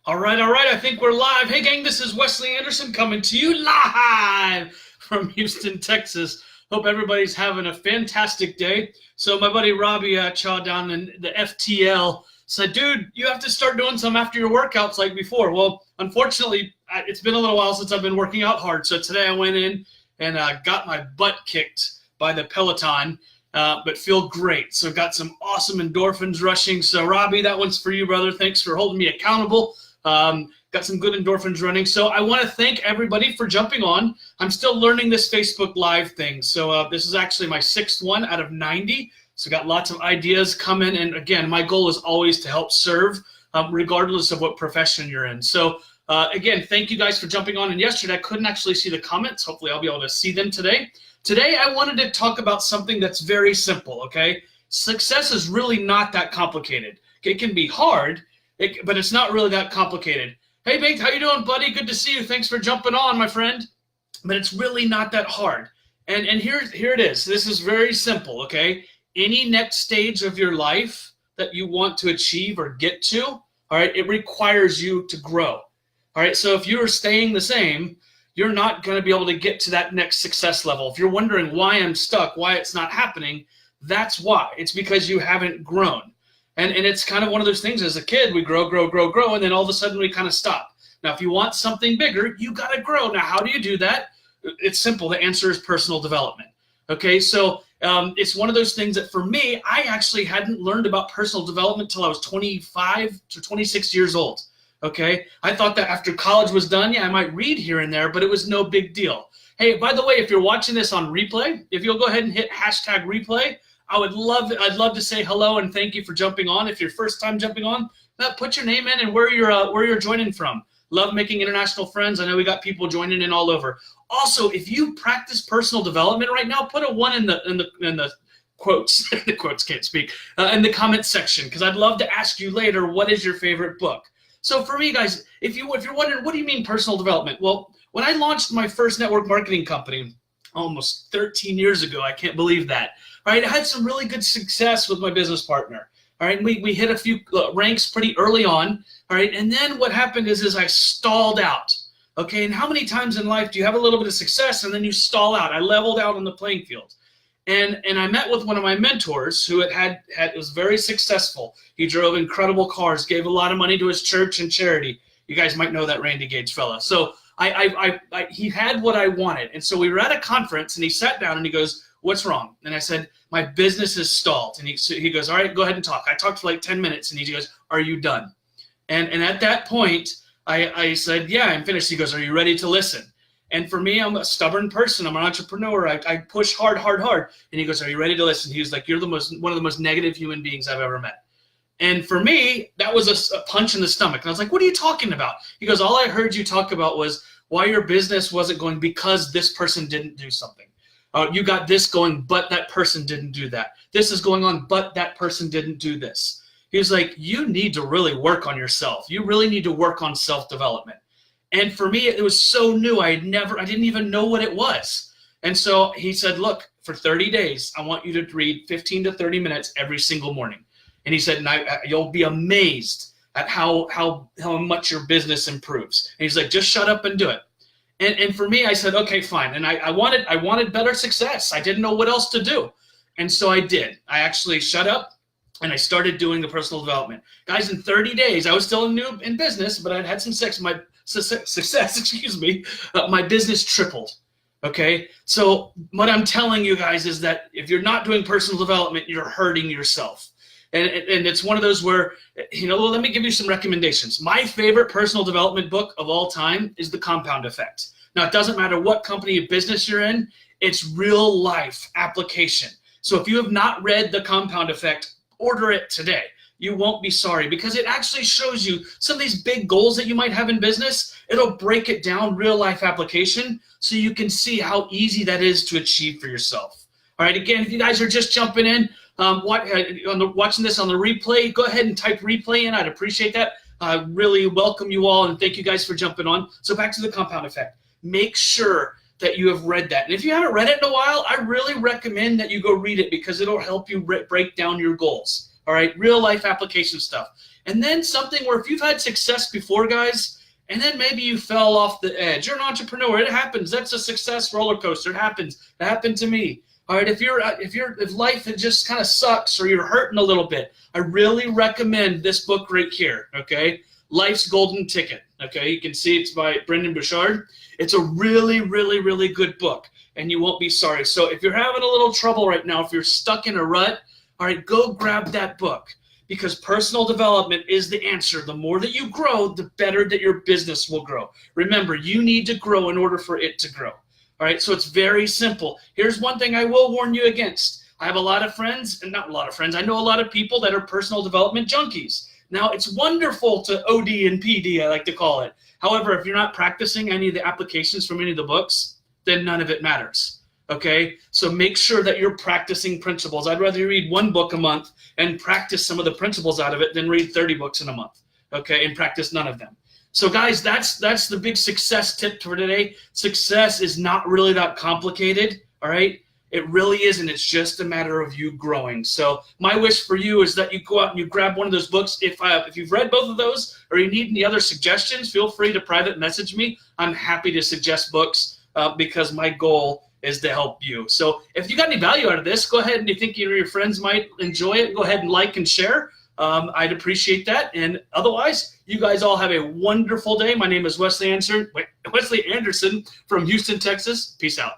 All right. I think we're live. Hey, gang, this is Wesley Anderson coming to you live from Houston, Texas. Hope everybody's having a fantastic day. So my buddy Robbie Chaw down in the FTL said, dude, you have to start doing some after your workouts like before. Well, unfortunately, it's been a little while since I've been working out hard. So today I went in and got my butt kicked by the Peloton, but feel great. So got some awesome endorphins rushing. So Robbie, that one's for you, brother. Thanks for holding me accountable. Got some good endorphins running. So I want to thank everybody for jumping on. I'm still learning this Facebook Live thing. So this is actually my 6th one out of 90. So got lots of ideas coming. And again, my goal is always to help serve, regardless of what profession you're in. So again, thank you guys for jumping on. And yesterday I couldn't actually see the comments. Hopefully I'll be able to see them today. Today I wanted to talk about something that's very simple, okay? Success is really not that complicated. It can be hard, but it's not really that complicated. Hey, Baked, how you doing, buddy? Good to see you. Thanks for jumping on, my friend. But it's really not that hard. And here it is. This is very simple, okay? Any next stage of your life that you want to achieve or get to, all right, it requires you to grow. All right, so if you're staying the same, you're not going to be able to get to that next success level. If you're wondering why I'm stuck, why it's not happening, that's why. It's because you haven't grown. And it's kind of one of those things. As a kid, we grow, and then all of a sudden we kind of stop. Now, if you want something bigger, you got to grow. Now, how do you do that? It's simple. The answer is personal development. Okay, so it's one of those things that for me, I actually hadn't learned about personal development until I was 25 to 26 years old. Okay, I thought that after college was done, yeah, I might read here and there, but it was no big deal. Hey, by the way, if you're watching this on replay, if you'll go ahead and hit #replay, I'd love to say hello and thank you for jumping on. If you're first time jumping on, put your name in and where you're joining from. Love making international friends. I know we got people joining in all over. Also, if you practice personal development right now, put a 1 in the quotes. The quotes can't speak in the comments section, because I'd love to ask you later, what is your favorite book? So for me, guys, if you're wondering, what do you mean personal development? Well, when I launched my first network marketing company almost 13 years ago, I can't believe that. All right, I had some really good success with my business partner. All right, we hit a few ranks pretty early on. All right, and then what happened is I stalled out. Okay, and how many times in life do you have a little bit of success and then you stall out? I leveled out on the playing field. And I met with one of my mentors who was very successful. He drove incredible cars, gave a lot of money to his church and charity. You guys might know that Randy Gage fella. So he had what I wanted. And so we were at a conference and he sat down and he goes, what's wrong? And I said, my business is stalled. And he goes, all right, go ahead and talk. I talked for like 10 minutes and he goes, are you done? And at that point, I said, yeah, I'm finished. He goes, are you ready to listen? And for me, I'm a stubborn person. I'm an entrepreneur. I push hard. And he goes, are you ready to listen? He was like, you're one of the most negative human beings I've ever met. And for me, that was a punch in the stomach. And I was like, what are you talking about? He goes, all I heard you talk about was why your business wasn't going because this person didn't do something. You got this going, but that person didn't do that. This is going on, but that person didn't do this. He was like, you need to really work on yourself. You really need to work on self-development. And for me, it was so new. I didn't even know what it was. And so he said, look, for 30 days, I want you to read 15 to 30 minutes every single morning. And he said, you'll be amazed at how much your business improves. And he's like, just shut up and do it. And for me, I said, okay, fine. And I wanted better success. I didn't know what else to do. And so I did. I actually shut up and I started doing the personal development. Guys, in 30 days, I was still new in business, but I'd had some success, excuse me. My business tripled. Okay. So what I'm telling you guys is that if you're not doing personal development, you're hurting yourself. And it's one of those where, let me give you some recommendations. My favorite personal development book of all time is The Compound Effect. Now, it doesn't matter what company or business you're in, it's real life application. So if you have not read The Compound Effect, order it today. You won't be sorry, because it actually shows you some of these big goals that you might have in business. It'll break it down, real life application, so you can see how easy that is to achieve for yourself. All right, again, if you guys are just jumping in, watching this on the replay, go ahead and type replay in. I'd appreciate that. I really welcome you all, and thank you guys for jumping on. So back to The Compound Effect. Make sure that you have read that. And if you haven't read it in a while, I really recommend that you go read it, because it'll help you break down your goals. All right, real life application stuff. And then something where if you've had success before, guys, and then maybe you fell off the edge. You're an entrepreneur. It happens. That's a success roller coaster. It happens. It happened to me. All right, if life it just kind of sucks or you're hurting a little bit, I really recommend this book right here, okay? Life's Golden Ticket, okay? You can see it's by Brendon Burchard. It's a really, really, really good book, and you won't be sorry. So if you're having a little trouble right now, if you're stuck in a rut, all right, go grab that book, because personal development is the answer. The more that you grow, the better that your business will grow. Remember, you need to grow in order for it to grow. All right, so it's very simple. Here's one thing I will warn you against. I have a lot of friends, and not a lot of friends, I know a lot of people that are personal development junkies. Now, it's wonderful to OD and PD, I like to call it. However, if you're not practicing any of the applications from any of the books, then none of it matters, okay? So make sure that you're practicing principles. I'd rather you read one book a month and practice some of the principles out of it than read 30 books in a month, okay, and practice none of them. So guys, that's the big success tip for today. Success is not really that complicated, all right? It really isn't. It's just a matter of you growing. So my wish for you is that you go out and you grab one of those books. If you've read both of those or you need any other suggestions, feel free to private message me. I'm happy to suggest books because my goal is to help you. So if you got any value out of this, go ahead and you think your friends might enjoy it, go ahead and like and share. I'd appreciate that. And otherwise, you guys all have a wonderful day. My name is Wesley Anderson from Houston, Texas. Peace out.